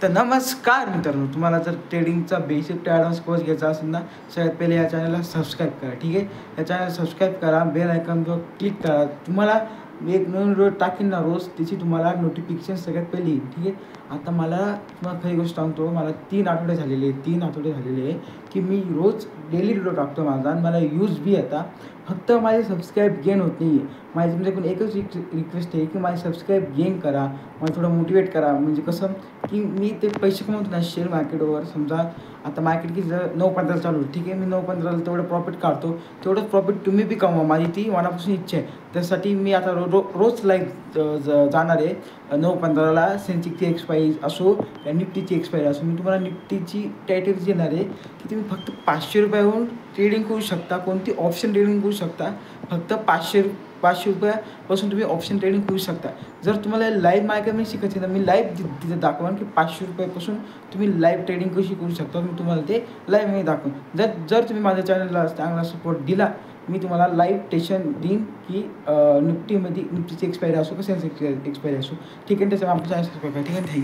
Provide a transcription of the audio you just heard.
तर नमस्कार मित्रांनो, तुम्हाला जर ट्रेडिंगचा बेसिक टू ॲडव्हान्स कोर्स घ्यायचा असेल ना, सगळ्यात पहिले या चॅनलला सबस्क्राईब करा. ठीक आहे, या चॅनल सबस्क्राईब करा, बेल आयकॉनवर क्लिक करा. तुम्हाला मी एक नवीन व्हिडिओ टाकीन ना रोज, त्याची तुम्हाला नोटिफिकेशन सगळ्यात पहिली येईल. ठीक आहे, आता तुम्हाला खरी गोष्ट सांगतो, मला 3 आठवडे झालेले आहे की मी रोज डेली व्हिडिओ टाकतो माझा आणि मला यूज बी येतात. फक्त माझे सबस्क्राईब गेन होत नाही आहे. माझी तुमच्याकडून एकच रिक्वेस्ट आहे की माझे सबस्क्राईब गेन करा, मला थोडं मोटिवेट करा. म्हणजे कसं की मी ते पैसे कमवतो ना शेअर मार्केटवर. समजा आता मार्केट की जर 9-15 चालू आहे, ठीक आहे, मी 9-15ला तेवढं प्रॉफिट काढतो. तेवढंच प्रॉफिट तुम्ही बी कमवा, माझी ती मनापासून इच्छा आहे. त्यासाठी मी आता रोज लाईव्ह जाणार आहे 9-15ला. सेन्सेक्सची एक्सपायरी असो या निफ्टीची एक्सपायरी असो, मी तुम्हाला निफ्टीची टायटल्स देणार आहे की तुम्ही फक्त 500 रुपयाहून ट्रेडिंग करू शकता. कोणती ऑप्शन ट्रेडिंग करू शकता. फक्त 500 रुपयापासून तुम्ही ऑप्शन ट्रेडिंग करू शकता. जर तुम्हाला लाईव्ह मार्केटमध्ये शिकायचं तर मी लाईव्ह तिथे दाखवान की 500 रुपयापासून तुम्ही लाईव्ह ट्रेडिंग कशी करू शकता. मी तुम्हाला ते लाईव्हमध्ये दाखवून. जर तुम्ही माझ्या चॅनलला चांगला सपोर्ट दिला, मी तुम्हाला लाईव्ह टेशन देईन की निफ्टीची एक्सपायरी असो का सेन्सेक्सची एक्सपायरी असो. ठीक आहे, त्याच्यामुळे आपलं चॅनल सबस्क्राईब करा. ठीक आहे, थँक्यू.